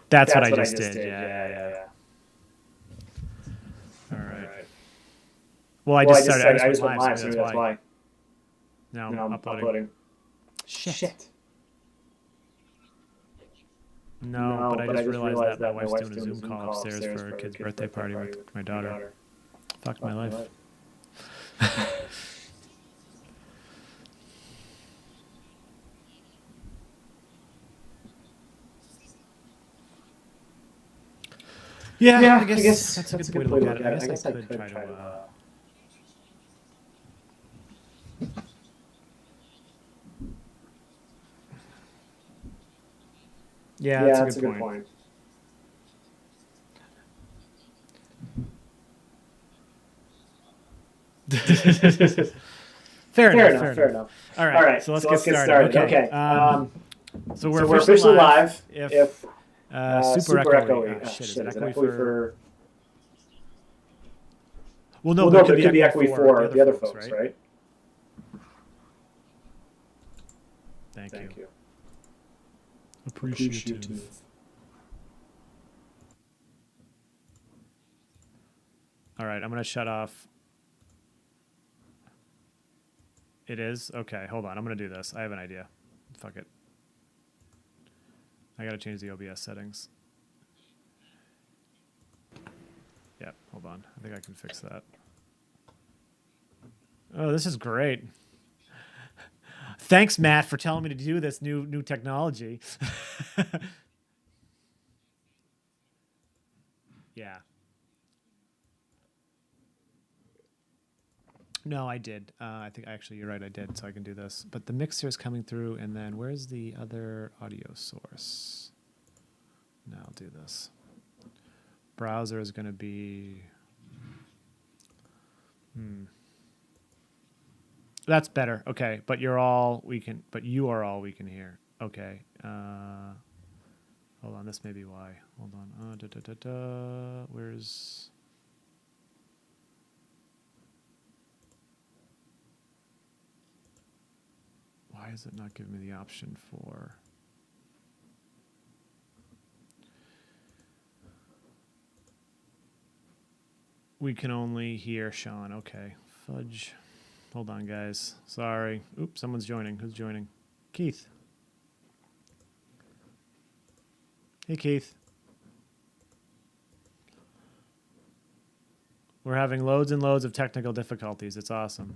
That's what I just did. Yeah. All right. Well, I just started. I just went live, so maybe that's why. Now I'm uploading. Shit. No, but I just realized that my wife's doing a Zoom call upstairs for a kid's birthday party with my daughter. Fucked my life. Yeah, I guess that's a good way to look at it. I guess I could try to... Yeah, that's a good point. Fair enough. All right, so let's get started. Okay. So we're officially live. If super echoey. Shit, is it echoey for... Well, no, but it could be echoey for the other folks, right? Thank you. Appreciative. All right, I'm going to shut off. It is? Okay, hold on. I'm going to do this. I have an idea. Fuck it. I got to change the OBS settings. Yeah, hold on. I think I can fix that. Oh, this is great. Thanks, Matt, for telling me to do this new technology. Yeah. No, I did. I think actually you're right. I did, so I can do this. But the mixer is coming through, and then where's the other audio source? Now I'll do this. Browser is going to be... That's better. Okay, but you are all we can hear. Okay. Hold on, this may be why. Hold on. Where's... Why is it not giving me the option for... We can only hear Shaun. Okay. Fudge. Hold on, guys. Sorry. Oops, someone's joining. Who's joining? Keith. Hey, Keith. We're having loads and loads of technical difficulties. It's awesome.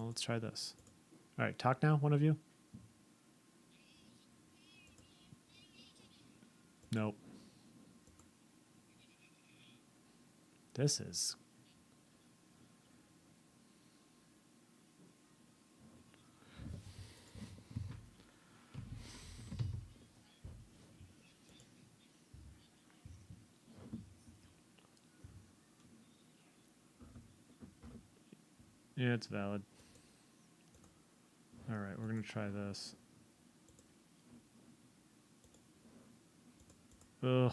Let's try this. All right, talk now, one of you. Nope. This is... Yeah, it's valid. All right, we're going to try this. Ugh.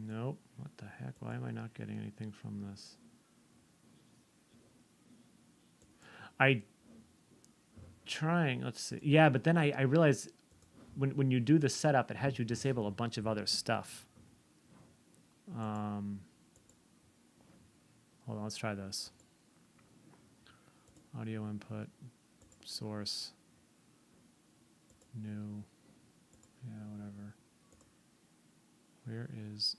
Nope. What the heck? Why am I not getting anything from this? Trying. Let's see. Yeah, but then I realized when you do the setup, it has you disable a bunch of other stuff. Hold on, let's try this. Audio input, source, new, yeah, whatever. Where is...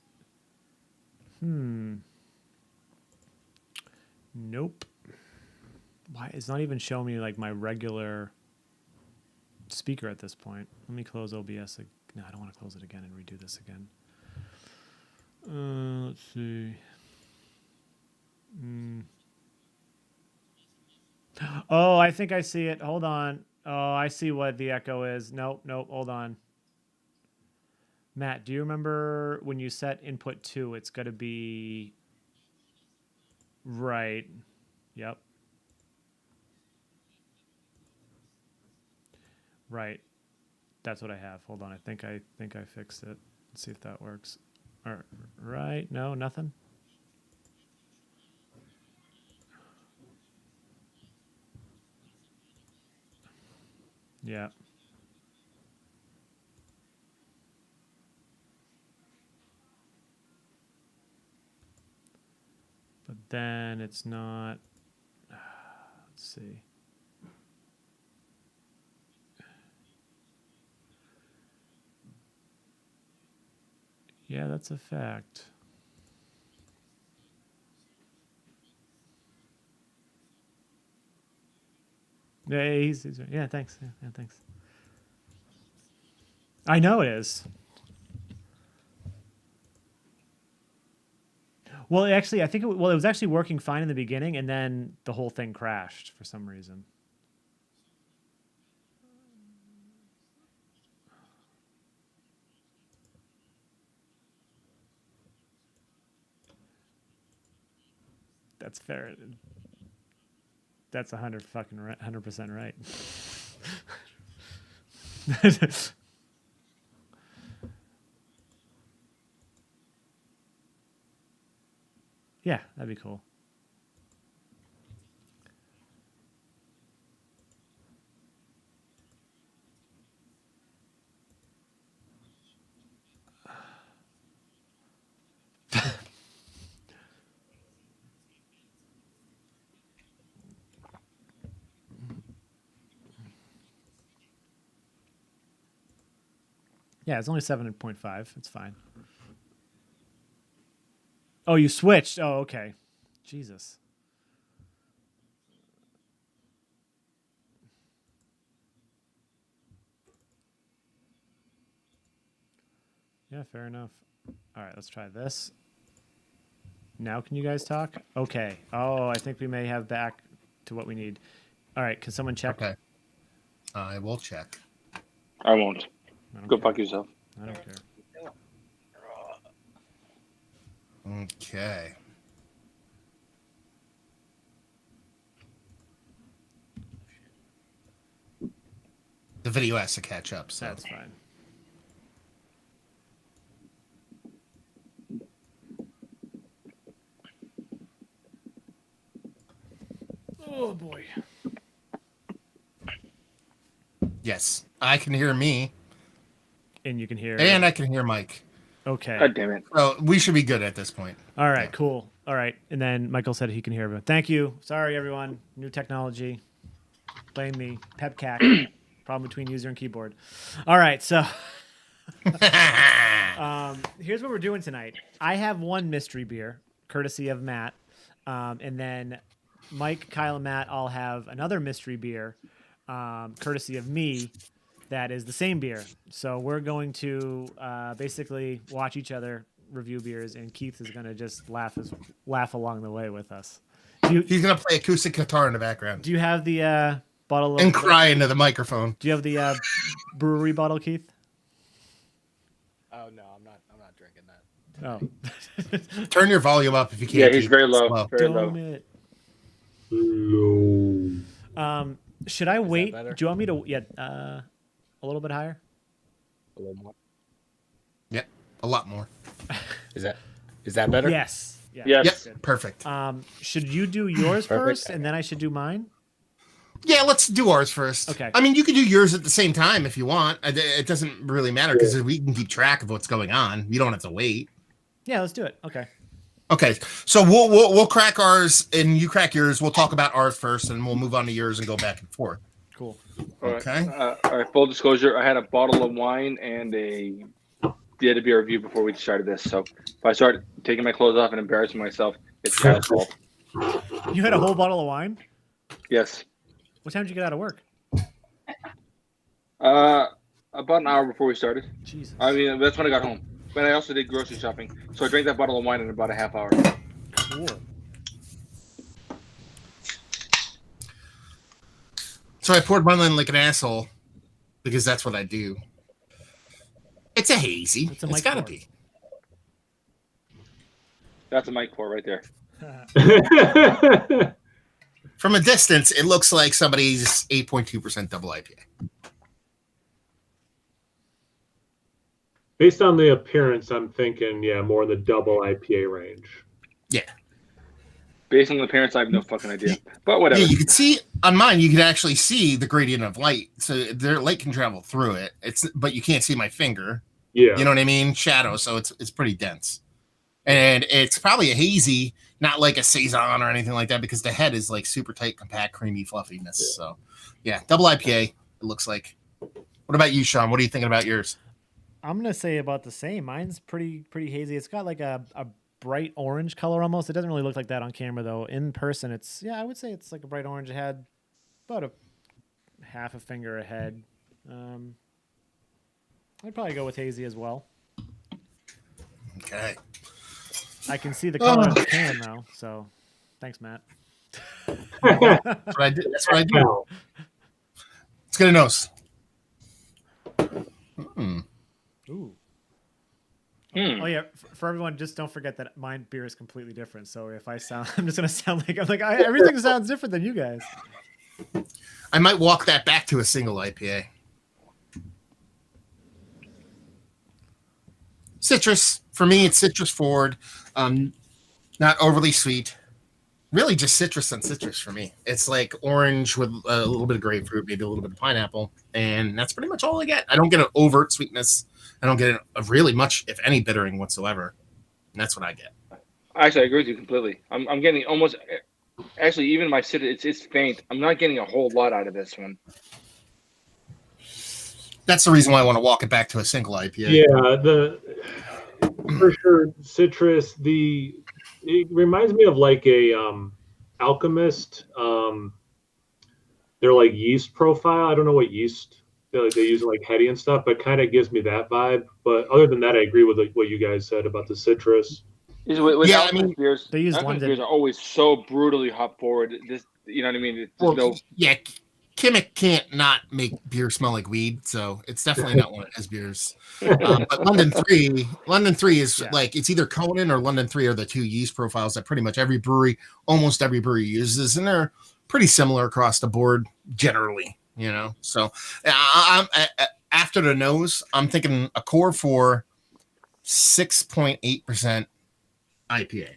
Nope. Why? It's not even showing me like my regular speaker at this point. Let me close OBS. No, I don't want to close it again and redo this again. Let's see. Oh, I think I see it. Hold on. Oh, I see what the echo is. Nope. Hold on. Matt, do you remember when you set input 2, it's got to be... Right. Yep. Right. That's what I have. Hold on. I think I fixed it. Let's see if that works. All right. No, nothing. Yeah. But then it's not. Let's see. Yeah, that's a fact. Yeah, he's right. Yeah, thanks. Yeah, thanks. I know it is. Well, actually, I think it was actually working fine in the beginning, and then the whole thing crashed for some reason. That's fair. That's 100% right. Yeah, that'd be cool. Yeah, it's only 7.5. It's fine. Oh, you switched. Oh, okay. Jesus. Yeah, fair enough. All right, let's try this. Now can you guys talk? Okay. Oh, I think we may have back to what we need. All right, can someone check? Okay. I will check. I won't. Go care. fuck yourself. I don't care. Okay. The video has to catch up, so That's fine. Oh boy. yes, I can hear me, And you can hear. and I can hear Mike. Okay. God damn it. So we should be good at this point. All right, Yeah. cool. All right. And then Michael said he can hear everyone. Thank you. Sorry, everyone. New technology. Blame me. Pepcac. Problem between user and keyboard. All right, so here's what we're doing tonight. I have one mystery beer, courtesy of Matt. And then Mike, Kyle, and Matt all have another mystery beer, courtesy of me, that is the same beer. So we're going to basically watch each other review beers, and Keith is going to just laugh along the way with us. He's gonna play acoustic guitar in the background. Do you have the bottle of... And cry into the microphone. Do you have the brewery bottle, Keith? Oh no, I'm not drinking that. Oh. Turn your volume up if you can. Yeah, he's very low. Very Damn low. it. Low. Should I wait? better? Do you want me to... Yeah, a little bit higher? A little more. Yep, a lot more. Is that better? Yes. Yeah, Yes. that's Yep, good. perfect. Should you do yours Perfect. first, and then I should do mine? Yeah, let's do ours first. Okay. I mean, you can do yours at the same time if you want. It doesn't really matter because we can keep track of what's going on. You don't have to wait. Yeah, let's do it. Okay. Okay, so we'll crack ours and you crack yours. We'll talk about ours first, and we'll move on to yours and go back and forth. Cool. All right. Okay. All right. Full disclosure: I had a bottle of wine and did a beer review before we started this. So if I start taking my clothes off and embarrassing myself, it's Kyle's fault. You had a whole bottle of wine? Yes. What time did you get out of work? About an hour before we started. Jesus. I mean, that's when I got home. But I also did grocery shopping, so I drank that bottle of wine in about a half hour. Cool. So I poured mine in like an asshole because that's what I do. It's a hazy. It's a It's mic got to pour. be. That's a mic pour right there. From a distance, it looks like somebody's 8.2% double IPA. Based on the appearance, I'm thinking, yeah, more in the double IPA range. Yeah. Based on the appearance, I have no fucking idea. But whatever. Yeah, you can see on mine. You can actually see the gradient of light, so their light can travel through it. But you can't see my finger. Yeah. You know what I mean? Shadow, so it's pretty dense, and it's probably a hazy, not like a saison or anything like that, because the head is like super tight, compact, creamy fluffiness. Yeah. So, yeah, double IPA. It looks like. What about you, Sean? What are you thinking about yours? I'm gonna say about the same. Mine's pretty hazy. It's got like a bright orange color almost. It doesn't really look like that on camera though. In person, I would say it's like a bright orange. It had about a half a finger ahead. I'd probably go with hazy as well. Okay. I can see the color of the can though, so thanks, Matt. That's what I did. That's what I do. Let's get a nose. Ooh. Oh yeah, for everyone, just don't forget that my beer is completely different. So if I sound, I'm just gonna sound like everything sounds different than you guys. I might walk that back to a single IPA. Citrus for me, it's citrus forward, not overly sweet. Really, just citrus on citrus for me. It's like orange with a little bit of grapefruit, maybe a little bit of pineapple, and that's pretty much all I get. I don't get an overt sweetness. I don't get really much, if any, bittering whatsoever. And that's what I get. Actually, I agree with you completely. I'm getting almost, actually, even my citrus, it's faint. I'm not getting a whole lot out of this one. That's the reason why I want to walk it back to a single IPA. Yeah, for sure, citrus. It reminds me of like a alchemist. They're like yeast profile. I don't know what yeast they use, like heady and stuff, but kind of gives me that vibe. But other than that, I agree with what you guys said about the citrus. Yeah, I mean, beers, they use London. Beers are always so brutally hop forward. This, you know what I mean? Yeah, Kimmick can't not make beer smell like weed, so it's definitely not one of his beers. But London 3 is like, it's either Conan or London 3 are the two yeast profiles that pretty much almost every brewery uses, and they're pretty similar across the board generally, you know. So I'm after the nose, I'm thinking a core for 6.8% IPA.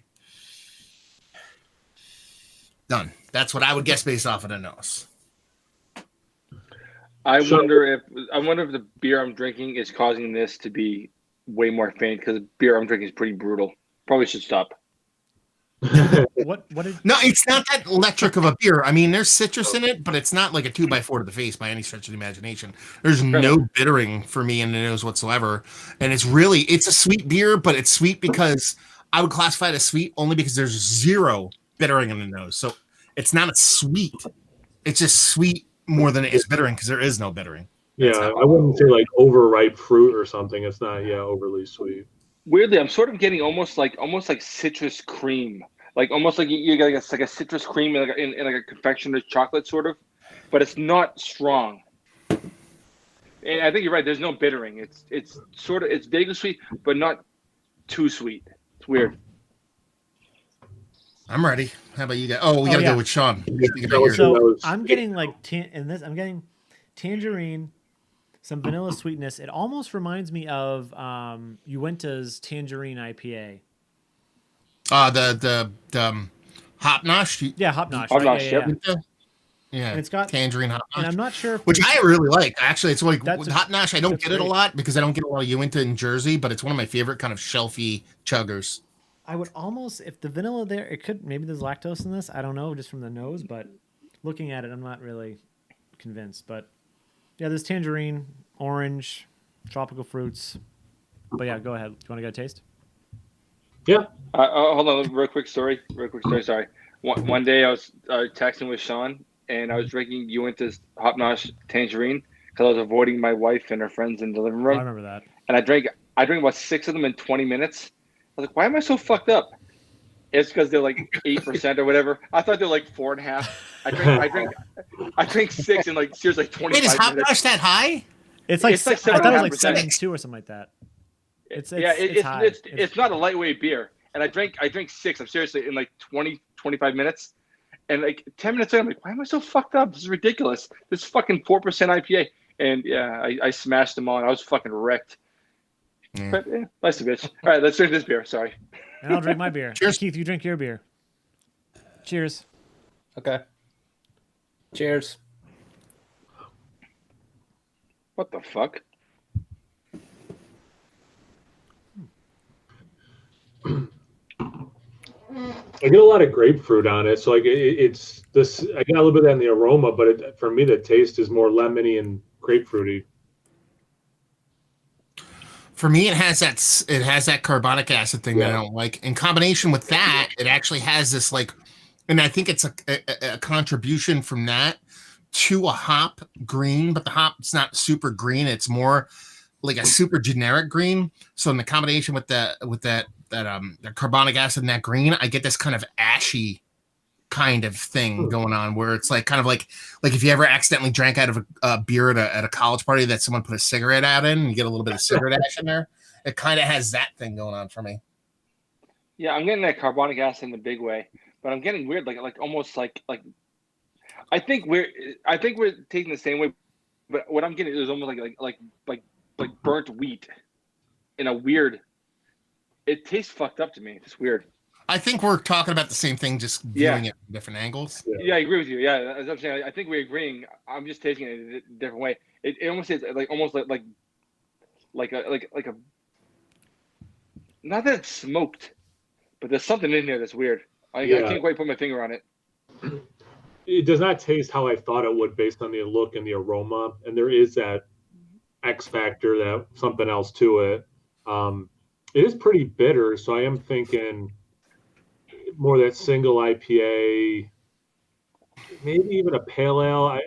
Done. That's what I would guess based off of the nose. I wonder if the beer I'm drinking is causing this to be way more faint, because the beer I'm drinking is pretty brutal. Probably should stop. What is... No, it's not that electric of a beer. I mean, there's citrus in it, but it's not like a 2x4 to the face by any stretch of the imagination. There's no bittering for me in the nose whatsoever. And it's a sweet beer, but it's sweet because I would classify it as sweet only because there's zero bittering in the nose. So it's not a sweet. It's just sweet more than it is bittering, because there is no bittering. Yeah, I wouldn't say like overripe fruit or something. It's not overly sweet. Weirdly, I'm sort of getting almost like citrus cream, like almost like you get like a citrus cream in like a confectioner's chocolate sort of, but it's not strong. And I think you're right. There's no bittering. It's vaguely sweet, but not too sweet. It's weird. I'm ready. How about you guys? Oh, we gotta go with Sean. So I'm getting like I'm getting tangerine, some vanilla sweetness. It almost reminds me of Uinta's Tangerine IPA. The Hop Nosh. Yeah, Hop Nosh. Hop Nosh, Yeah, and it's got tangerine Hop Nosh. And I'm not sure which I really like. Actually, it's like with Hop Nosh. I don't get it a lot because I don't get a lot of Uinta in Jersey, but it's one of my favorite kind of shelfy chuggers. I would almost, if the vanilla there, it could, maybe there's lactose in this. I don't know, just from the nose, but looking at it, I'm not really convinced. But yeah, there's tangerine, orange, tropical fruits. But yeah, go ahead. Do you want to get a taste? Yeah. Hold on, real quick story. Sorry. One day I was texting with Shaun, and I was drinking Uinta's Hop Nosh Tangerine because I was avoiding my wife and her friends in the living room. I remember that. And I drank about 6 of them in 20 minutes. I was like, why am I so fucked up? It's because they're like 8% or whatever. I thought they're like 4.5. I drank 6 in like seriously 25 minutes. Wait, is Hop Nosh that high? It's like I thought it was like 7.5%. 7.2 or something like that. It's high. It's not a lightweight beer. And I drank 6. I'm seriously in like 25 minutes. And like 10 minutes in, I'm like, why am I so fucked up? This is ridiculous. This is fucking 4% IPA. And yeah, I smashed them all. And I was fucking wrecked. But nice to bitch. All right, let's drink this beer. Sorry. And I'll drink my beer. Cheers. Keith, you drink your beer. Cheers. Okay. Cheers. What the fuck? I get a lot of grapefruit on it, so like it's this. I got a little bit of that in the aroma, but for me, the taste is more lemony and grapefruity. For me, it has that carbonic acid thing that I don't like. In combination with that, it actually has this like, and I think it's a contribution from that to a hop green, but the hop's not super green. It's more like a super generic green. So in the combination with that carbonic acid and that green, I get this kind of ashy kind of thing going on where it's like kind of like if you ever accidentally drank out of a beer at a college party that someone put a cigarette out in and you get a little bit of cigarette ash in there. It kind of has that thing going on for me. Yeah, I'm getting that carbonic acid in a big way, but I'm getting weird, like almost like I think we're taking the same way, but what I'm getting is almost like burnt wheat in a weird. It tastes fucked up to me. It's weird. I think we're talking about the same thing, just viewing it from different angles. Yeah, I agree with you. Yeah, as I'm saying, I think we're agreeing. I'm just tasting it in a different way. It almost is like a not that it's smoked, but there's something in there that's weird. I can't quite put my finger on it. It does not taste how I thought it would based on the look and the aroma, and there is that X factor, that something else to it. It is pretty bitter, so I am thinking more that single IPA, maybe even a pale ale.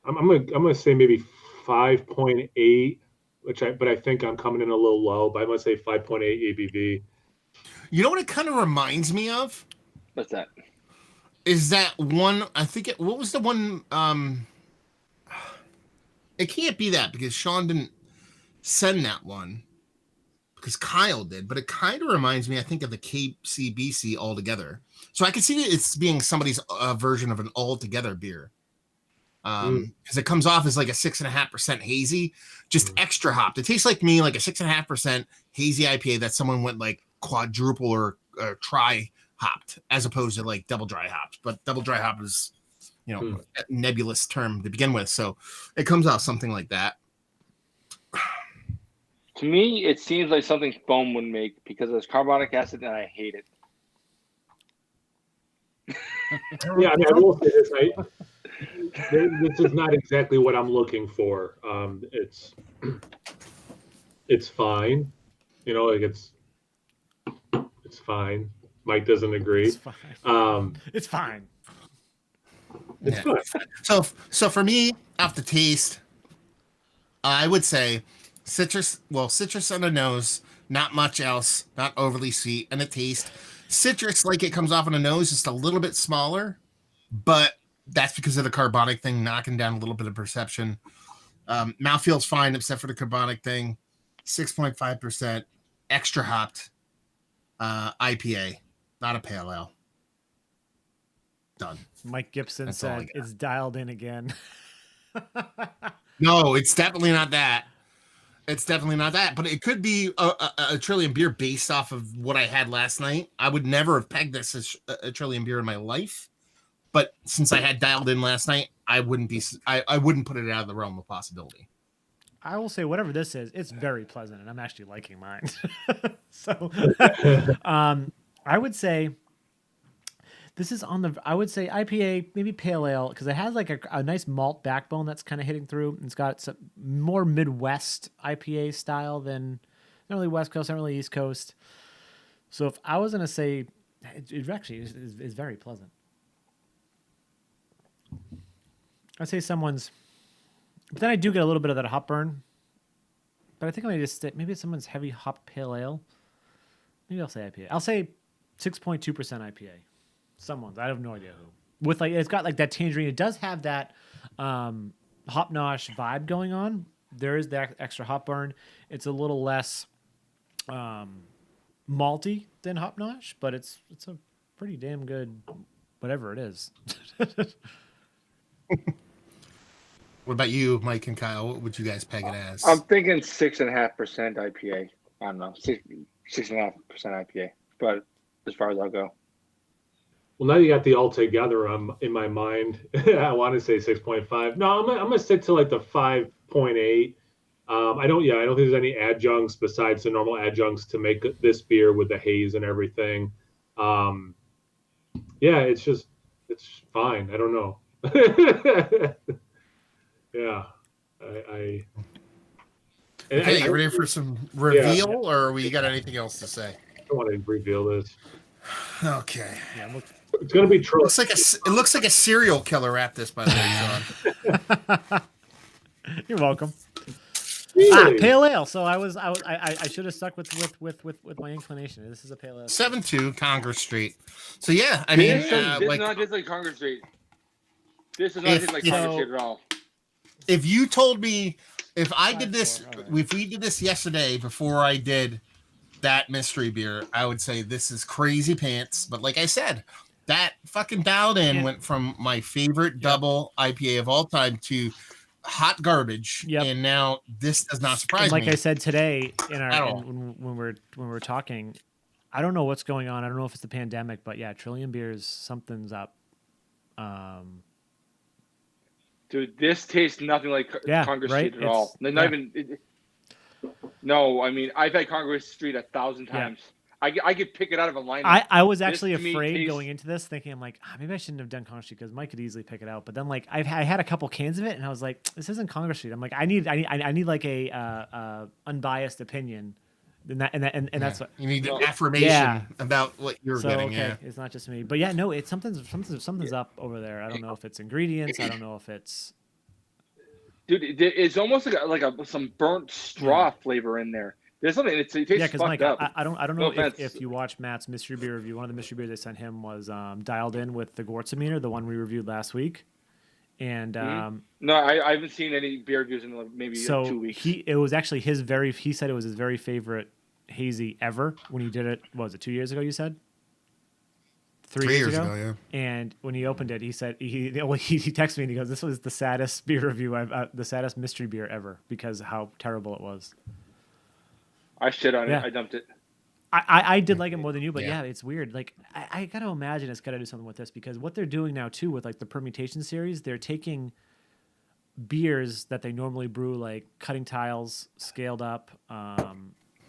I'm gonna say maybe 5.8, but I think I'm coming in a little low. But I'm gonna say 5.8 ABV. You know what it kind of reminds me of? What's that? Is that one? I think what was the one? It can't be that because Shaun didn't send that one. Because Kyle did, but it kind of reminds me, I think, of the KCBC altogether. So I can see it's being somebody's version of an altogether beer. Because it comes off as like a 6.5% hazy, just extra hopped. It tastes like me, like a 6.5% hazy IPA that someone went like quadruple or tri hopped, as opposed to like double dry hopped. But double dry hop is, a nebulous term to begin with. So it comes off something like that. To me, it seems like something foam would make because there's carbonic acid and I hate it. Yeah, I mean, I will say this. This is not exactly what I'm looking for. It's fine. Like it's fine. Mike doesn't agree. It's fine. It's fine. It's fine. So for me, off the taste, I would say citrus on the nose, not much else, not overly sweet, and the taste. Citrus, like it comes off on the nose, just a little bit smaller, but that's because of the carbonic thing knocking down a little bit of perception. Mouthfeel's fine except for the carbonic thing. 6.5% extra hopped IPA, not a pale ale. Done. Mike Gibson said it's dialed in again. No, it's definitely not that. It's definitely not that, but it could be a Trillium beer based off of what I had last night. I would never have pegged this as a Trillium beer in my life, but since I had dialed in last night, I wouldn't put it out of the realm of possibility. I will say whatever this is, it's very pleasant, and I'm actually liking mine. So, I would say this is I would say IPA, maybe pale ale, because it has like a nice malt backbone that's kind of hitting through. It's got some more Midwest IPA style than not really West Coast, not really East Coast. So if I was going to say, it actually is very pleasant. I'd say but then I do get a little bit of that hop burn. But I think I may just maybe it's someone's heavy hop pale ale. Maybe I'll say IPA. I'll say 6.2% IPA. Someone's, I have no idea who. With it's got like that tangerine. It does have that hop nosh vibe going on. There is that extra hop burn. It's a little less malty than hop nosh, but it's a pretty damn good whatever it is. What about you, Mike and Kyle? What would you guys peg it as? I'm thinking 6.5% IPA. I don't know, 6.5% IPA, but as far as I'll go. Well, now you got the all together. In my mind, I want to say 6.5. No, I'm gonna stick to like the 5.8. I don't think there's any adjuncts besides the normal adjuncts to make this beer with the haze and everything. Yeah, it's fine. I don't know. Yeah, I Okay, you ready for some reveal, or we got anything else to say? I don't want to reveal this. Okay. Yeah, It's gonna be true. It looks like a serial killer wrapped this, by the way, Sean. you're welcome. Really? Pale ale. So I should have stuck with my inclination. This is a pale ale. 72 Congress Street. So yeah, I mean, This does not taste like Congress Street. This does not taste like Congress Street at all. If you told me, if we did this yesterday before I did that mystery beer, I would say this is crazy pants. But like I said, that fucking dialed in went from my favorite double IPA of all time to hot garbage. Yep. And now this does not surprise me. Like I said today when we're talking, I don't know what's going on. I don't know if it's the pandemic, but yeah, Trillium Beers, something's up. Dude, this tastes nothing like Congress Street at all. Not even. No, I mean, I've had Congress Street 1,000 times. I could pick it out of a lineup. I was actually afraid going into this, thinking I'm like, maybe I shouldn't have done Congress Street because Mike could easily pick it out. But then like I had a couple cans of it, and I was like, this isn't Congress Street. I'm like, I need like a unbiased opinion. And that's what you need an affirmation about what you're getting. Okay, yeah, it's not just me, but yeah, no, it's something's up over there. I don't know if it's ingredients. I don't know if it's. Dude, it's almost like some burnt straw flavor in there. There's something. It tastes because Mike, up. I don't know if you watched Matt's mystery beer review. One of the mystery beers I sent him was dialed in with the Gewürztraminer, the one we reviewed last week. And no, I haven't seen any beer reviews in maybe 2 weeks. It was actually he said it was his very favorite hazy ever when he did it. What was it, 2 years ago? You said 3 years ago. Yeah. And when he opened it, he said he texted me and he goes, "This was the saddest beer review the saddest mystery beer ever because of how terrible it was." I shit on it. I dumped it. I did like it more than you, but yeah, it's weird. Like I got to imagine it's got to do something with this because what they're doing now too with like the permutation series, they're taking beers that they normally brew like Cutting Tiles, Scaled Up,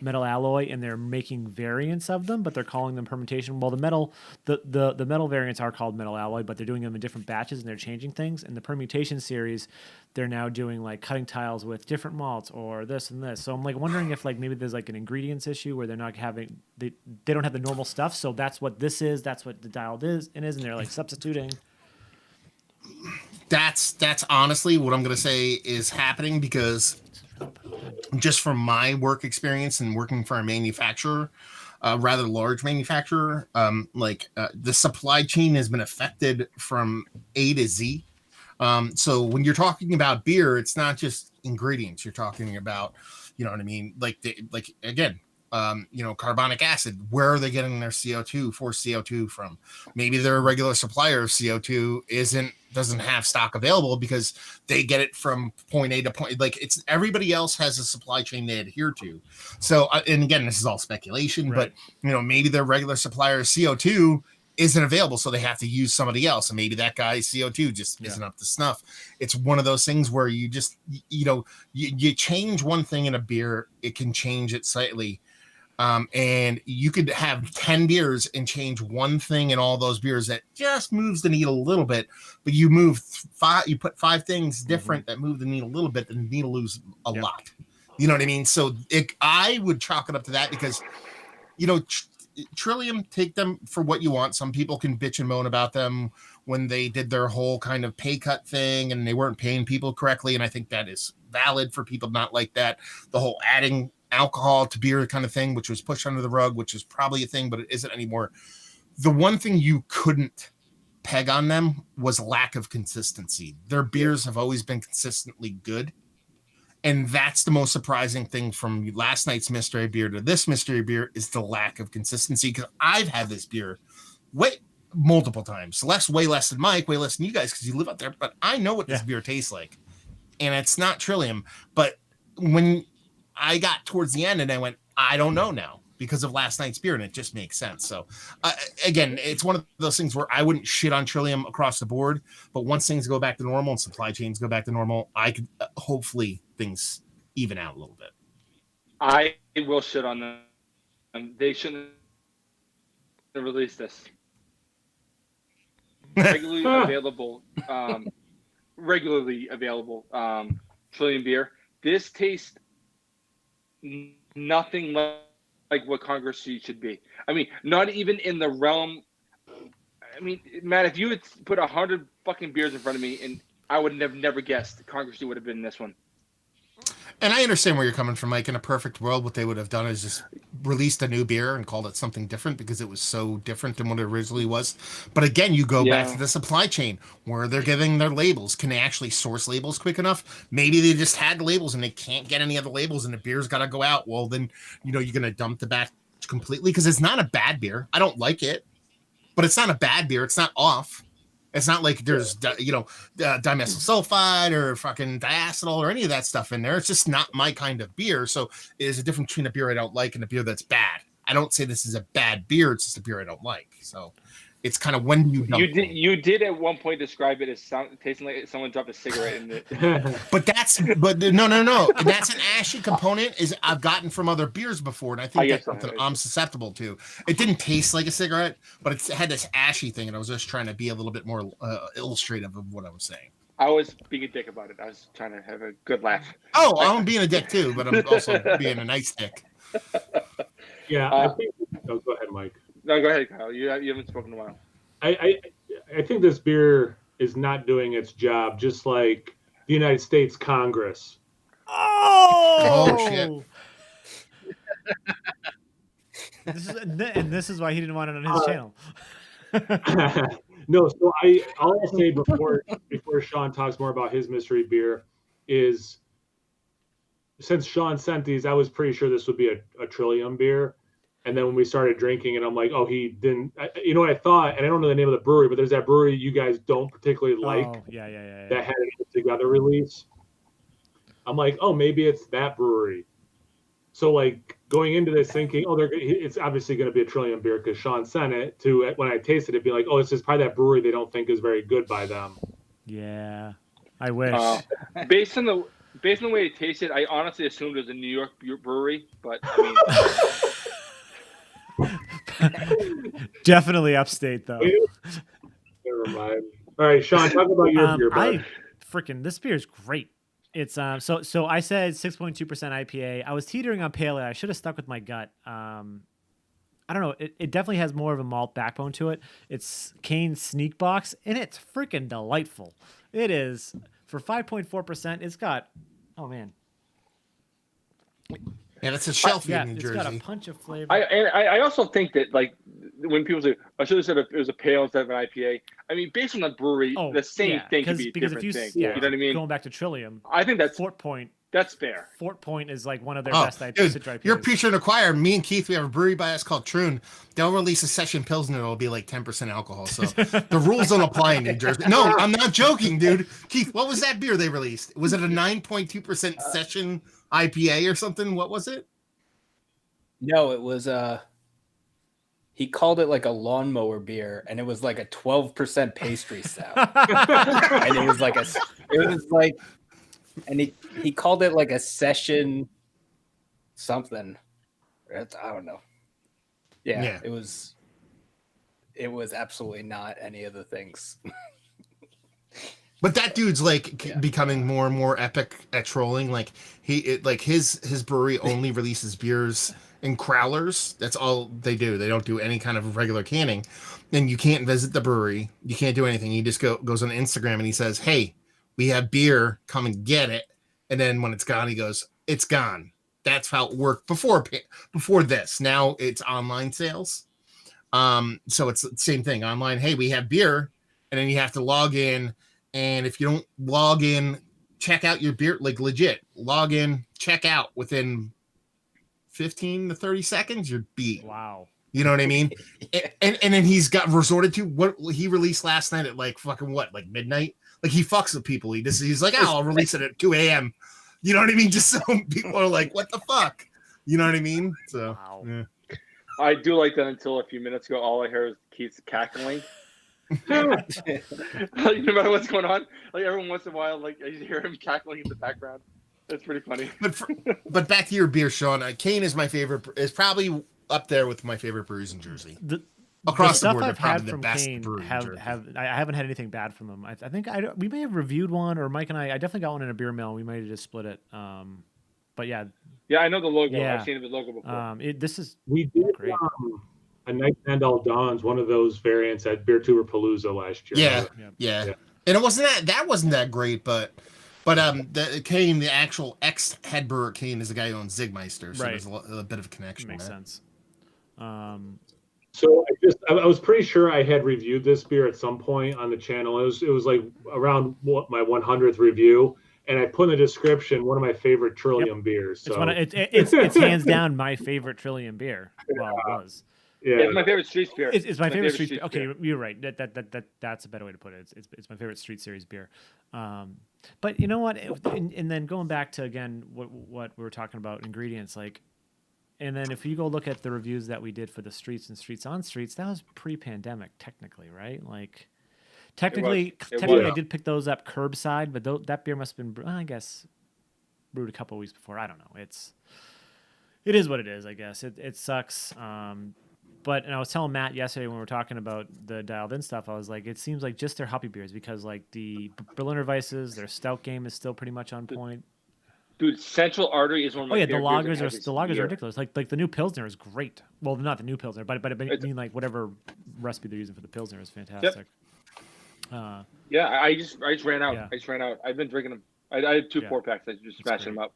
Metal Alloy, and they're making variants of them, but they're calling them permutation. Well, the metal variants are called Metal Alloy, but they're doing them in different batches and they're changing things. In the permutation series, they're now doing like Cutting Tiles with different malts or this and this. So I'm like wondering if like maybe there's like an ingredients issue where they're not having they don't have the normal stuff. So that's what this is. That's what the dialed is, and they're like substituting. That's honestly what I'm going to say is happening because just from my work experience and working for a manufacturer, rather large manufacturer, the supply chain has been affected from A to Z. So when you're talking about beer, it's not just ingredients. You're talking about, you know what I mean? Carbonic acid, where are they getting their CO2 from? Maybe their regular supplier of CO2 doesn't have stock available because they get it from point A to point. Like it's everybody else has a supply chain they adhere to. So, and again, this is all speculation, right. But maybe their regular supplier of CO2 isn't available, so they have to use somebody else, and maybe that guy's CO2 just isn't up to snuff. It's one of those things where you just, you change one thing in a beer, it can change it slightly. And you could have 10 beers and change one thing in all those beers that just moves the needle a little bit, but you put 5 things different that move the needle a little bit, and the needle lose a lot. You know what I mean? So I would chalk it up to that because, Trillium, take them for what you want. Some people can bitch and moan about them when they did their whole kind of pay cut thing and they weren't paying people correctly. And I think that is valid for people not like that. The whole adding alcohol to beer kind of thing, which was pushed under the rug, which is probably a thing, but it isn't anymore. The one thing you couldn't peg on them was lack of consistency. Their beers have always been consistently good. And that's the most surprising thing from last night's mystery beer to this mystery beer is the lack of consistency. Because I've had this beer multiple times, way less than Mike, way less than you guys because you live out there. But I know what this beer tastes like, and it's not Trillium. But when I got towards the end and I went, I don't know now. because of last night's beer, and it just makes sense. So again, it's one of those things where I wouldn't shit on Trillium across the board, but once things go back to normal and supply chains go back to normal, I could hopefully things even out a little bit. I will shit on them. They shouldn't have released this. Regularly available Trillium beer. This tastes nothing like what Congress should be. I mean, not even in the realm. I mean, Matt, if you had put 100 fucking beers in front of me, and I would have never guessed Congress would have been this one. And I understand where you're coming from, Mike. In a perfect world, what they would have done is just released a new beer and called it something different because it was so different than what it originally was. But again, you go back to the supply chain where they're giving their labels. Can they actually source labels quick enough? Maybe they just had labels and they can't get any other labels and the beer's got to go out. Well, then, you're going to dump the batch completely because it's not a bad beer. I don't like it, but it's not a bad beer. It's not off. It's not like there's, dimethyl sulfide or fucking diacetyl or any of that stuff in there. It's just not my kind of beer. So there's a difference between a beer I don't like and a beer that's bad. I don't say this is a bad beer. It's just a beer I don't like. So it's kind of when you dump you did at one point describe it as tasting like someone dropped a cigarette in it. but no. That's an ashy component is I've gotten from other beers before, and I think that's something I'm susceptible to. It didn't taste like a cigarette, but it had this ashy thing, and I was just trying to be a little bit more illustrative of what I was saying. I was being a dick about it. I was trying to have a good laugh. Oh, I'm being a dick too, but I'm also being a nice dick. Yeah, I think. Oh, go ahead, Mike. No, go ahead, Kyle. You haven't spoken in a while. I think this beer is not doing its job, just like the United States Congress. Oh shit! This is why he didn't want it on his channel. No, so all I'll say before Shaun talks more about his mystery beer is, since Shaun sent these, I was pretty sure this would be a Trillium beer. And then when we started drinking it, I'm like, oh, he didn't. You know what I thought? And I don't know the name of the brewery, but there's that brewery you guys don't particularly like. Oh, yeah. That had an together release. I'm like, oh, maybe it's that brewery. So like going into this thinking, oh, it's obviously going to be a Trillium beer because Shaun sent it. To when I tasted it, be like, oh, it's just probably that brewery they don't think is very good by them. Yeah, I wish. Based on the way it tasted, I honestly assumed it was a New York brewery, but I mean. Definitely upstate though. Never mind. All right, Shaun, talk about your beer. This beer is great. It's so I said 6.2% IPA. I was teetering on pale ale. I should have stuck with my gut. I don't know. It definitely has more of a malt backbone to it. It's Cane's Sneak Box, and it's freaking delightful. It is for 5.4%. It's got, oh man. Yeah, that's a shelf in New Jersey. It's got a punch of flavor. I also think that like when people say I should have said it was a pale instead of an IPA. I mean, based on the brewery, the same thing could be a different thing. You know what I mean? Going back to Trillium, I think that's Fort Point. That's fair. Fort Point is like one of their best IPAs. You're preaching to the choir. Me and Keith, we have a brewery by us called Troon. They'll release a session Pilsner. It'll be like 10% alcohol. So the rules don't apply in New Jersey. No, I'm not joking, dude. Keith, what was that beer they released? Was it a 9.2% session IPA or something? What was it? No, it was he called it like a lawnmower beer, and it was like a 12% pastry stout. And he called it like a session something. I don't know. Yeah. It was absolutely not any of the things. But that dude's becoming more and more epic at trolling. Like his brewery only releases beers in crowlers. That's all they do. They don't do any kind of regular canning. And you can't visit the brewery. You can't do anything. He just goes on Instagram and he says, "Hey, we have beer. Come and get it." And then when it's gone, he goes, "It's gone." That's how it worked before this. Now it's online sales. So it's the same thing. Online, hey, we have beer, and then you have to log in. And if you don't log in, check out your beer, like legit, log in, check out within 15 to 30 seconds, you're beat. Wow. You know what I mean? and then he's got resorted to what he released last night at like midnight. Like he fucks with people. He's like, oh, I'll release it at 2 a.m. You know what I mean? Just so people are like, what the fuck? You know what I mean? So wow. yeah. I do like that until a few minutes ago. All I hear is Keith's cackling. No matter what's going on, like every once in a while, like I hear him cackling in the background. That's pretty funny. But back to your beer, Sean. Kane is my favorite. Is probably up there with my favorite brews in Jersey. Across the board, I've probably had the from best Kane brew in Jersey. I haven't had anything bad from them. I think we may have reviewed one, or Mike and I definitely got one in a beer mill. We might have just split it. But yeah. Yeah, I know the logo. Yeah. I've seen the logo before. This is We did great. A Night and All Dawns, one of those variants at Beer Tuber Palooza last year. Yeah. And it wasn't that wasn't that great, but the Kane, the actual ex-head brewer Kane, is the guy who owns Zigmeister, so there's a bit of a connection. Makes there. sense. So I was pretty sure I had reviewed this beer at some point on the channel. It was like around my 100th review, and I put in the description one of my favorite Trillium beers. So it's hands down my favorite Trillium beer. Well, it was. Yeah, it's my favorite Streets beer. It's my favorite Streets beer. Okay, you're right. That's a better way to put it. It's my favorite Street Series beer. But you know what? And then going back to again what we were talking about ingredients, like, and then if you go look at the reviews that we did for the Streets and Streets on Streets, that was pre-pandemic, technically, right? Like, technically, I did pick those up curbside, but that beer must have been, I guess, brewed a couple of weeks before. I don't know. It is what it is, I guess. It sucks. But I was telling Matt yesterday when we were talking about the dialed in stuff, I was like, it seems like just their hoppy beers, because like the Berliner Weisses, their stout game is still pretty much on point. Dude, Central Artery is one of my favorite beers. The lagers are ridiculous. Like the new Pilsner is great. Well, not the new Pilsner, but I mean like whatever recipe they're using for the Pilsner is fantastic. Yep. I just ran out. Yeah. I just ran out. I've been drinking them. I had 2 4-packs. I just smashing them up.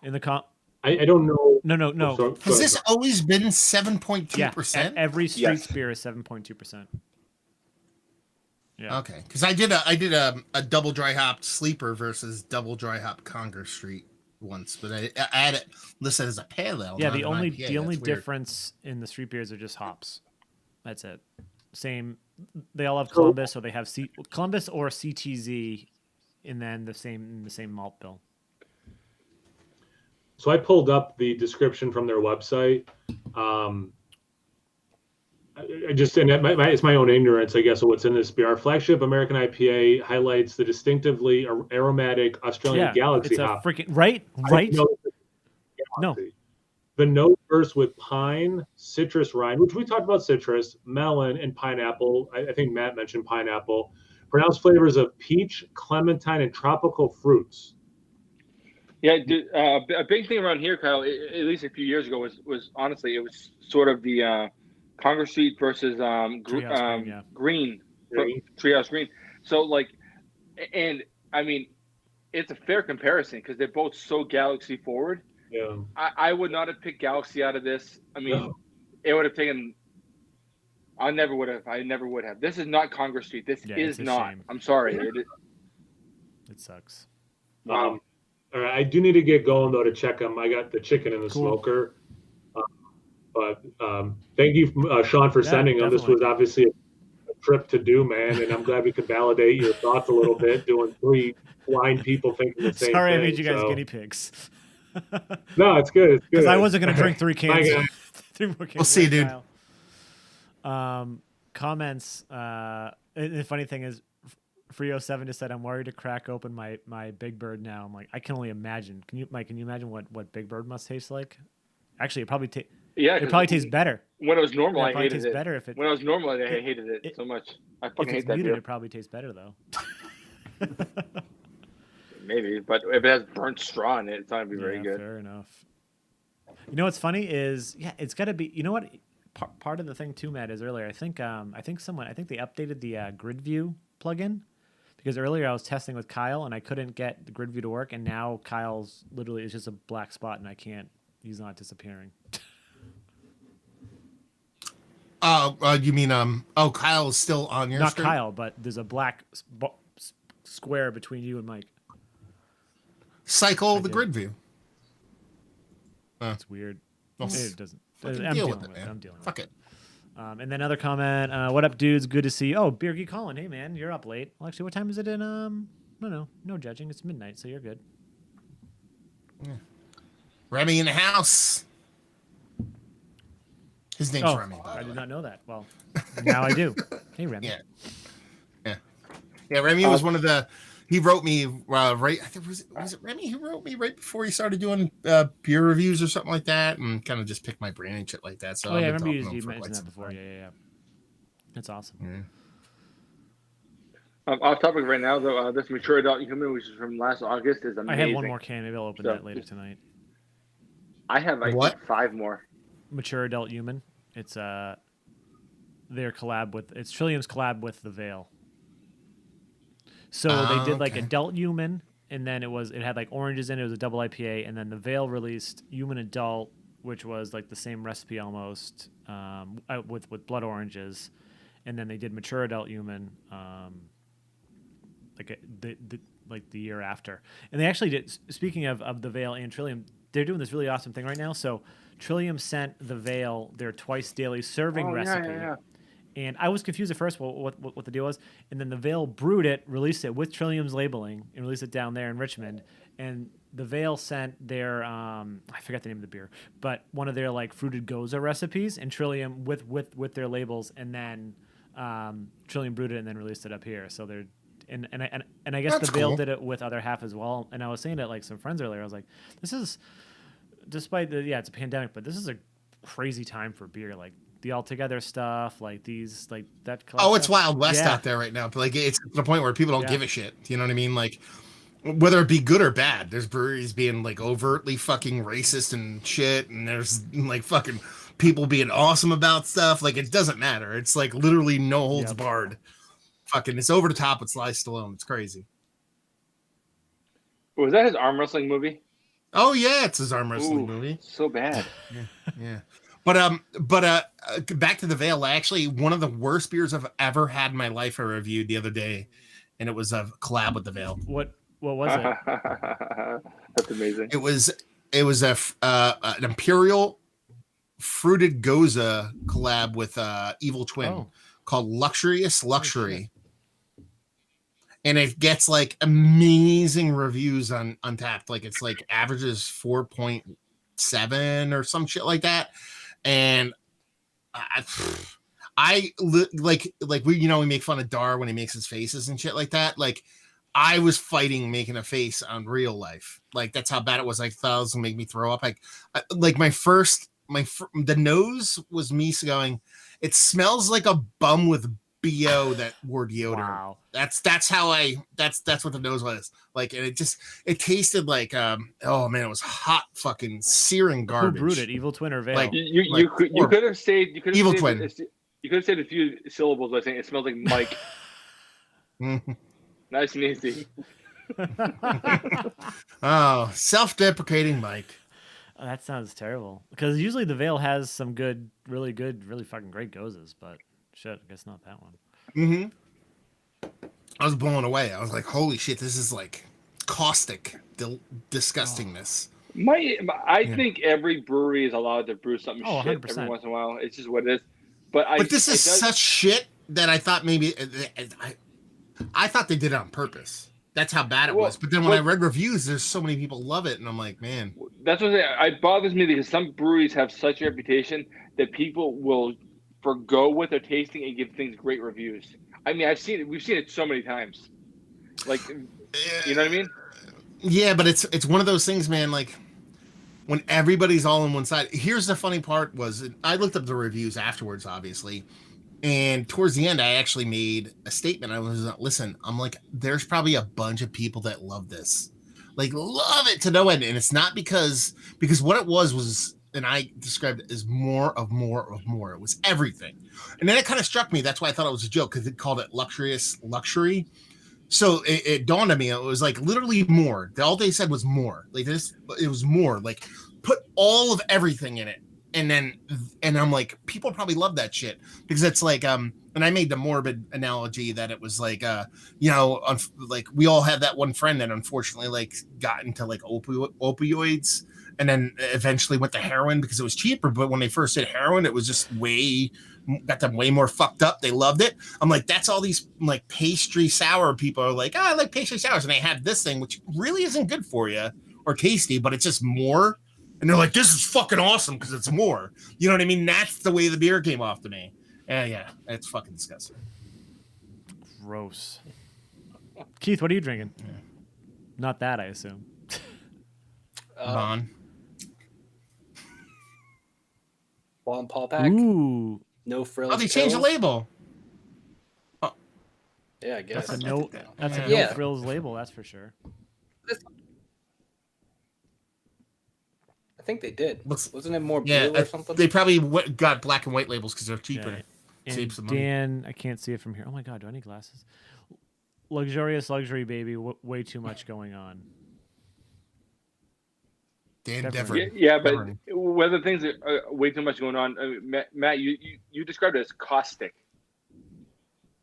In the I don't know. No. Has this always been 7.2%? Yeah, every Streets beer is 7.2%. Yeah. Okay, because I did a double dry hopped sleeper versus double dry hop Conger Street once, but I had it listed as a pale ale. Yeah, the only difference in the street beers are just hops. That's it. Same. They all have Columbus, or they have Columbus or CTZ, and then the same malt bill. So I pulled up the description from their website. It's my own ignorance, I guess, of what's in this beer. Our flagship American IPA highlights the distinctively aromatic Australian Galaxy hop. Freaking right. No. The note bursts with pine, citrus rind, which we talked about citrus, melon, and pineapple. I think Matt mentioned pineapple. Pronounced flavors of peach, clementine, and tropical fruits. Yeah, dude, a big thing around here, Kyle, at least a few years ago, was honestly, it was sort of the Congress Street versus Green. Treehouse Green. So, like, and I mean, it's a fair comparison because they're both so Galaxy forward. Yeah. I would not have picked Galaxy out of this. I mean, It would have taken. I never would have. This is not Congress Street. This is not. Shame. I'm sorry. It sucks. All right, I do need to get going though to check them. I got the chicken in the smoker. But thank you, Sean, for sending them. This was obviously a trip to do, man, and I'm glad we could validate your thoughts a little bit, doing 3 blind people thinking the same thing. Sorry I made you guys guinea pigs. No, it's good. It's good. Because I wasn't going to drink 3 cans. 3 more cans. We'll see you, dude. Comments. The funny thing is, Frio7 just said, I'm worried to crack open my Big Bird now. I'm like, I can only imagine. Can you imagine what Big Bird must taste like? Actually, it probably it probably tastes better. When it was normal, I hated it. Better when it was normal, I hated it so much. I fucking hate that beer. It probably tastes better though. Maybe, but if it has burnt straw in it, it's not gonna be very good. Fair enough. You know what's funny is, it's got to be. You know what? Part of the thing too, Matt, is earlier. I think they updated the Grid View plugin, because earlier I was testing with Kyle and I couldn't get the Grid View to work, and now Kyle's literally is just a black spot and I can't. He's not disappearing. You mean Kyle is still on your screen? Not Kyle, but there's a black square between you and Mike. Cycle the Grid View. It's weird. It doesn't. I'm dealing with it, man. Fuck it. And then another comment. What up, dudes? Good to see you. Oh, Beer Geek Colin. Hey, man, you're up late. Well, actually, what time is it in? No judging. It's midnight, so you're good. Yeah. Remy in the house. His name's Remy. By I the did way. not know that. Well, now I do. Hey, Remy. Yeah. Remy was one of the. He wrote me right. I think was it Remy who wrote me right before he started doing beer reviews or something like that, and kind of just picked my brain and shit like that. So I I've been remember talking to you him for mentioned quite that some before. time. Yeah. That's awesome. Yeah. Off topic right now, though, this Mature Adult Human, which is from last August, is amazing. I have one more can. Maybe I'll open that later tonight. I have What? 5 more. Mature Adult Human. It's their collab with. It's Trillium's collab with The Veil. So they did like Adult Human, and then it had like oranges in it. It was a double IPA, and then The Veil released Human Adult, which was like the same recipe almost, with blood oranges, and then they did Mature Adult Human, the year after. And they actually did. Speaking of The Veil and Trillium, they're doing this really awesome thing right now. So Trillium sent The Veil their twice daily serving recipe. Yeah. And I was confused at first what the deal was. And then The Veil brewed it, released it with Trillium's labeling, and released it down there in Richmond. And The Veil sent their, I forgot the name of the beer, but one of their like fruited goza recipes, and Trillium with their labels, and then Trillium brewed it and then released it up here. So they're, and I guess That's The Veil cool. did it with other half as well. And I was saying to like some friends earlier, I was like, this is, despite it's a pandemic, but this is a crazy time for beer. Like, the all together stuff, like these, like that. Oh, it's Wild West out there right now. But like, it's to the point where people don't give a shit. You know what I mean? Like, whether it be good or bad, there's breweries being like overtly fucking racist and shit, and there's like fucking people being awesome about stuff. Like, it doesn't matter. It's like literally no holds barred. Fucking, it's over the top with Sly Stallone. It's crazy. Was that his arm wrestling movie? Oh yeah, it's his arm wrestling movie. So bad. Yeah. But back to The Veil. Actually, one of the worst beers I've ever had in my life I reviewed the other day, and it was a collab with The Veil. What was it? That's amazing. It was an Imperial fruited goza collab with Evil Twin called Luxurious Luxury. And it gets like amazing reviews on Untappd. Like, it's like averages 4.7 or some shit like that. And I like we make fun of Dar when he makes his faces and shit like that. Like, I was fighting making a face on real life. Like, that's how bad it was. I thought it was gonna make me throw up. Like the nose was me going, it smells like a bum with BO that wore deodorant. Wow. That's what the nose was like, and it tasted like it was hot fucking searing garbage. Who brewed it, Evil Twin or Veil? Like, you could have saved Evil Twin. You could have said a few syllables by saying it smells like Mike. Nice and easy. Oh, self-deprecating Mike. Oh, that sounds terrible. Because usually The Veil has some really fucking great gozas, but shit, I guess not that one. Mm-hmm. I was blown away. I was like, holy shit, this is like caustic disgustingness. I think every brewery is allowed to brew something shit 100%. every once in a while. It's just what it is. But this is such shit that I thought maybe I thought they did it on purpose. That's how bad it was. But then when I read reviews, there's so many people love it, and I'm like, man. That's what it bothers me, because some breweries have such a reputation that people will forgo what they're tasting and give things great reviews. I mean, we've seen it so many times. Like, you know what I mean? Yeah, but it's one of those things, man. Like, when everybody's all on one side. Here's the funny part was, I looked up the reviews afterwards, obviously. And towards the end, I actually made a statement. I was listen, I'm like, there's probably a bunch of people that love this. Like, love it to no end. And it's not because what it was, and I described it as more of more of more. It was everything. And then it kind of struck me. That's why I thought it was a joke, because it called it Luxurious Luxury. So it dawned on me. It was like literally more. All they said was more. Like this, it was more. Like, put all of everything in it. And I'm like, people probably love that shit, because it's like, and I made the morbid analogy that it was like, like we all have that one friend that unfortunately like got into like opioids, and then eventually went to heroin because it was cheaper. But when they first did heroin, it was just got them way more fucked up. They loved it. I'm like, that's all these like pastry sour people are like, I like pastry sours, and they have this thing which really isn't good for you or tasty, but it's just more. And they're like, this is fucking awesome because it's more. You know what I mean? That's the way the beer came off to me. Yeah, it's fucking disgusting. Gross. Keith, what are you drinking? Yeah. Not that, I assume. Bon Paul Pack. Ooh. No frills. Oh, they changed the label. Oh. Yeah, I guess. That's a no frills label, that's for sure. I think they did. Wasn't it more blue or something? They probably got black and white labels because they're cheaper. Yeah. And Dan, I can't see it from here. Oh my God, do I need glasses? Luxurious luxury, baby. Way too much going on. Dan Devery. Yeah, but whether things are way too much going on, Matt, you described it as caustic.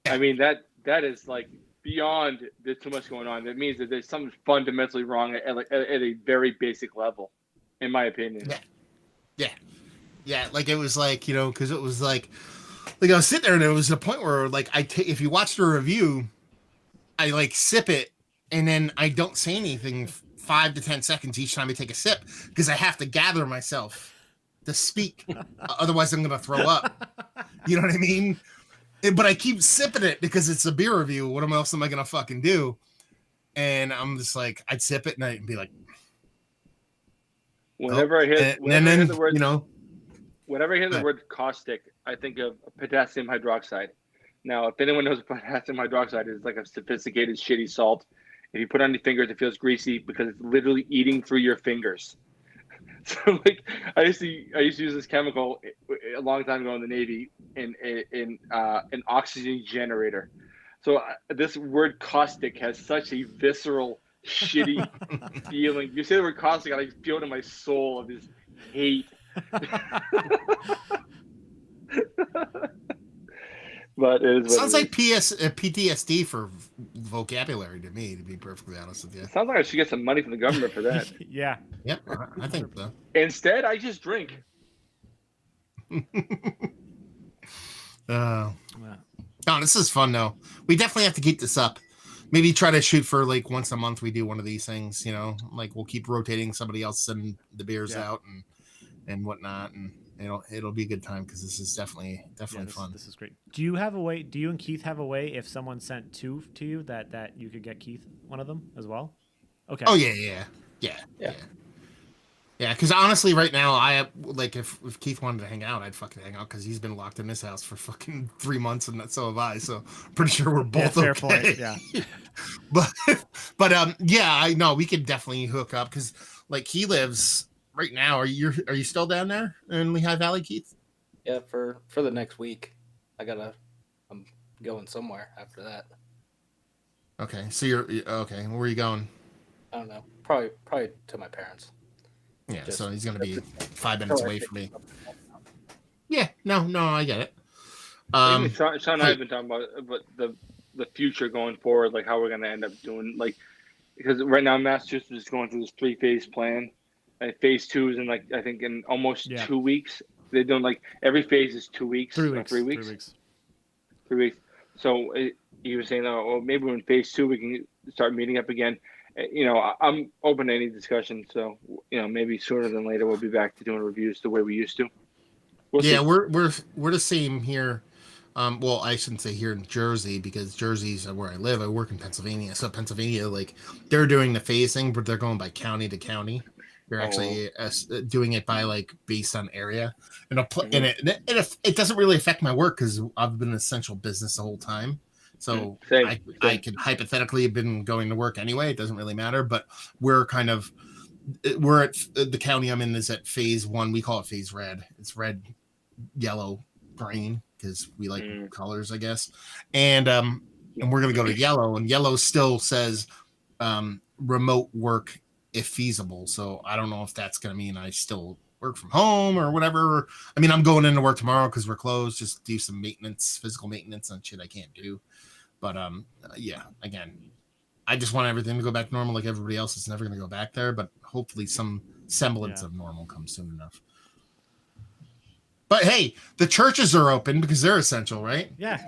I mean that is like beyond there's too much going on. That means that there's something fundamentally wrong at a very basic level, in my opinion. Yeah. Like it was like, because it was like I was sitting there and it was a point where like if you watched the review, I like sip it and then I don't say anything 5 to 10 seconds each time I take a sip because I have to gather myself to speak. Otherwise I'm going to throw up. You know what I mean? But I keep sipping it because it's a beer review. What else am I going to fucking do? And I'm just like, I'd sip it and I'd be like, whenever I hear the word, whenever I hear the Right. word caustic, I think of potassium hydroxide. Now, if anyone knows what potassium hydroxide is, like a sophisticated, shitty salt. If you put it on your fingers, it feels greasy because it's literally eating through your fingers. So, like, I used to use this chemical a long time ago in the Navy in an oxygen generator. So this word caustic has such a visceral, shitty feeling. You say the word caustic, and I feel it in my soul of this hate. But it sounds like PTSD for vocabulary to me, to be perfectly honest with you. It sounds like I should get some money from the government for that. Yeah. Yep, I think so. Instead, I just drink. No, this is fun though. We definitely have to keep this up. Maybe try to shoot for like once a month. We do one of these things, like we'll keep rotating somebody else send the beers out and whatnot, and it'll be a good time because this is definitely fun. This is great. Do you and Keith have a way if someone sent 2 to you that you could get Keith one of them as well? Okay. Oh yeah. Because honestly, right now, I like if Keith wanted to hang out, I'd fucking hang out because he's been locked in this house for fucking 3 months, and so have I. So pretty sure we're both fair okay. Point. Yeah. but I know we could definitely hook up because like he lives right now. Are you still down there in Lehigh Valley, Keith? Yeah, for the next week, I'm going somewhere after that. Okay, so you're okay. Where are you going? I don't know. Probably to my parents. Yeah, so he's gonna be 5 minutes away from me. Yeah, no, I get it. Sean and I have been talking about the future going forward, like how we're gonna end up doing, like because right now Massachusetts is going through this 3-phase plan. Phase 2 is in I think in almost 2 weeks. They're doing like every phase is 2 weeks. 3 weeks. 3 weeks. 3 weeks. So he was saying, well, maybe in phase 2 we can start meeting up again. I'm open to any discussion. So maybe sooner than later we'll be back to doing reviews the way we used to. We're the same here. Well, I shouldn't say here in Jersey because Jersey's where I live. I work in Pennsylvania, so Pennsylvania, like they're doing the phasing, but they're going by county to county. They're actually doing it by like based on area, and it doesn't really affect my work because I've been in essential business the whole time. So I could hypothetically have been going to work anyway. It doesn't really matter, but we're at the county I'm in is at phase 1. We call it phase red. It's red, yellow, green because we like colors, I guess. And we're going to go to yellow, and yellow still says remote work if feasible. So I don't know if that's going to mean I still work from home or whatever. I mean, I'm going into work tomorrow because we're closed, just do some physical maintenance on shit I can't do. But again, I just want everything to go back normal like everybody else. It's never going to go back there, but hopefully some semblance of normal comes soon enough. But hey, the churches are open because they're essential, right? Yeah.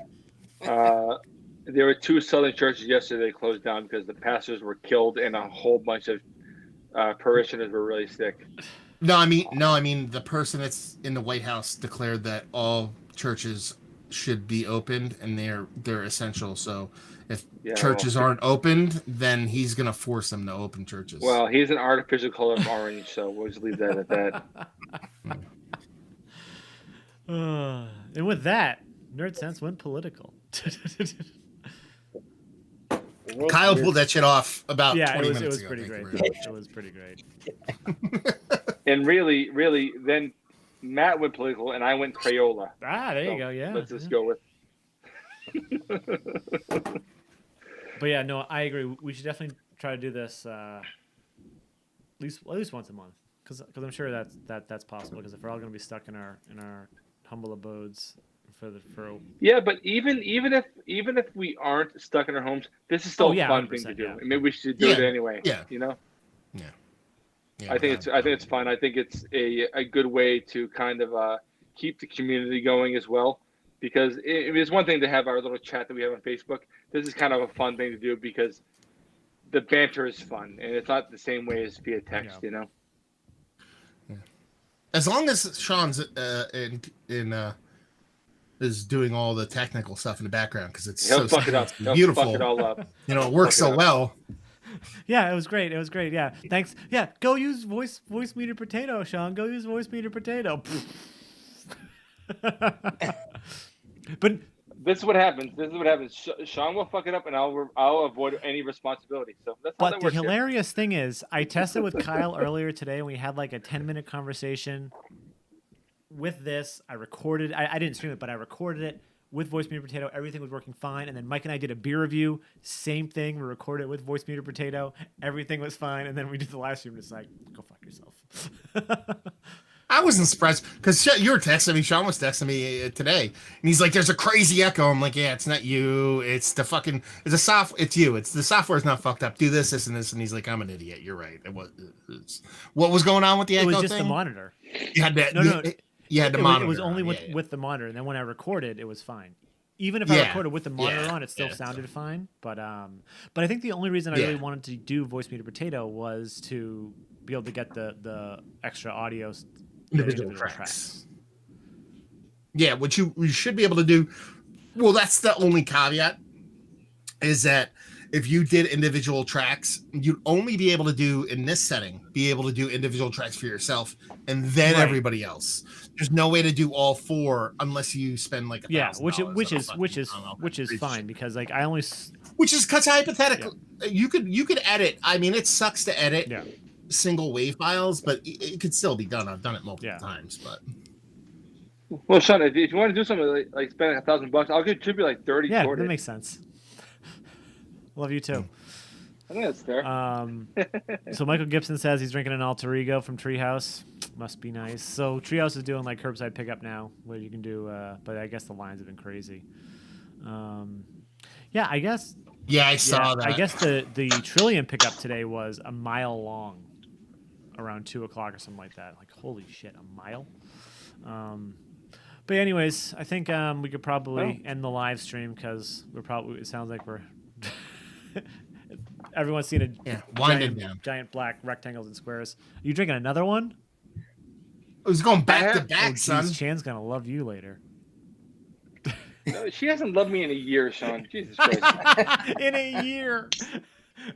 There were 2 southern churches yesterday closed down because the pastors were killed and a whole bunch of parishioners were really sick. No, I mean the person that's in the White House declared that all churches should be opened and they're essential. So if churches aren't opened, then he's gonna force them to open churches. Well, he's an artificial color of orange, so we'll just leave that at that. And with that, Nerdsense went political. Kyle pulled that shit off about 20 it minutes was ago. pretty great. It was pretty great. And really, then Matt went political, and I went Crayola. There you go. Yeah, let's just go with. But yeah, no, I agree. We should definitely try to do this at least once a month, because I'm sure that's possible. Because if we're all going to be stuck in our humble abodes for yeah, but even if we aren't stuck in our homes, this is still a fun thing to do. Yeah. Maybe we should do it anyway. Yeah, you know. Yeah, I think it's fun. I think it's a good way to kind of keep the community going as well, because it's one thing to have our little chat that we have on Facebook. This is kind of a fun thing to do because the banter is fun and it's not the same way as via text, you know. Yeah. As long as Sean's is doing all the technical stuff in the background, because it's He'll fuck it up. Beautiful. He'll fuck it all up. You know, it works so well. Yeah, it was great. Yeah, thanks. Yeah, go use voice meter potato, Sean. Go use voice meter potato. But this is what happens. Sean will fuck it up, and I'll avoid any responsibility. So that's how that works. The hilarious thing is, I tested with Kyle earlier today, and we had like a 10-minute conversation with this. I recorded. I didn't stream it, but I recorded it with Voice Meter Potato. Everything was working fine. And then Mike and I did a beer review. Same thing. We recorded it with Voice Meter Potato. Everything was fine. And then we did the live stream. And it's like, go fuck yourself. I wasn't surprised because you were texting me. Sean was texting me today, and he's like, "There's a crazy echo." I'm like, "Yeah, it's not you. It's the fucking. It's you. It's the software's not fucked up. Do this, and this." And he's like, "I'm an idiot. You're right. What was going on with the echo thing? It was just the monitor. You had that. No. You had the monitor. It was only with the monitor, and then when I recorded, it was fine. Even if I recorded with the monitor on, it still sounded fine. But I think the only reason I really wanted to do Voice Meter Potato was to be able to get the extra audio individual tracks. Yeah, what you should be able to do. Well, that's the only caveat, is that if you did individual tracks, you'd only be able to do in this setting, be able to do individual tracks for yourself and then everybody else. There's no way to do all four unless you spend like $1,000. which is fine, because like I only which is because hypothetical. You could edit. I mean, it sucks to edit single wave files, but it could still be done. I've done it multiple times, but. Well, Sean, if you want to do something like spend $1,000, I'll contribute like 30. Yeah, that makes sense. Love you too. I think that's fair. So Michael Gibson says he's drinking an Alter Ego from Treehouse. Must be nice. So Treehouse is doing like curbside pickup now, where you can do. But I guess the lines have been crazy. I guess. Yeah, I saw that. I guess the Trillium pickup today was a mile long, around 2:00 or something like that. Like holy shit, a mile. But anyways, I think we could probably end the live stream because it sounds like we're. Everyone's seen giant black rectangles and squares. Are you drinking another one? It was going back to back, son. Chan's gonna love you later. No, she hasn't loved me in a year, Sean. Jesus Christ. In a year.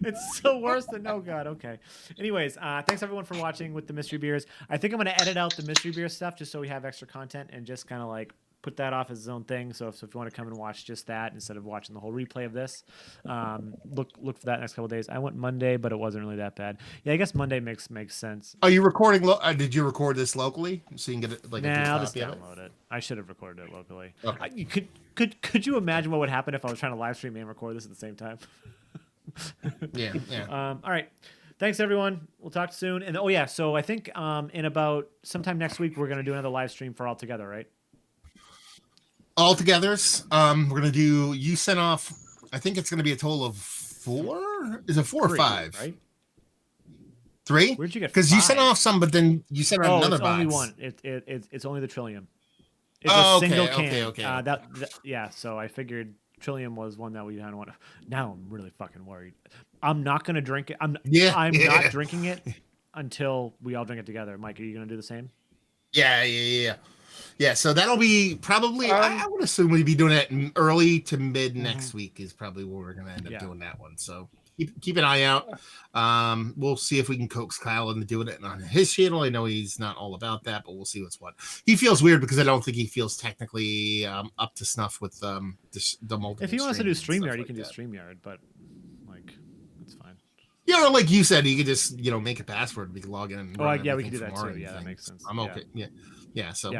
It's so worse than God. Okay. Anyways, thanks everyone for watching with the mystery beers. I think I'm gonna edit out the mystery beer stuff just so we have extra content and just kind of like put that off as its own thing. So if you want to come and watch just that instead of watching the whole replay of this, look for that next couple of days. I went Monday, but it wasn't really that bad. Yeah, I guess Monday makes sense. Are you recording? Did you record this locally so you can get it? Like, I'll just download it. I should have recorded it locally. Okay. Could you imagine what would happen if I was trying to live stream and record this at the same time? Yeah. All right. Thanks, everyone. We'll talk soon. And so I think in about sometime next week we're gonna do another live stream for All Together, right? All Togethers. We're gonna do. You sent off. I think it's gonna be a total of 4. Is it 4 or 5? Right. 3? Where'd you get? Because you sent off some, but then you sent out another box. Only one. It's only the Trillium. It's a single can. Okay. So I figured Trillium was one that we kind of want. Now I'm really fucking worried. I'm not gonna drink it. I'm not drinking it until we all drink it together. Mike, are you going to do the same? Yeah, so that'll be probably, I would assume we'd be doing it in early to mid next week is probably where we're going to end up doing that one. So keep an eye out. We'll see if we can coax Kyle into doing it on his channel. I know he's not all about that, but we'll see what's what. He feels weird because I don't think he feels technically up to snuff with the multiple. If he wants to do StreamYard, he can do StreamYard, but like, it's fine. Yeah, like you said, you could just make a password. We can log in. And we can do that too. Yeah, that makes sense. I'm okay. Yeah. So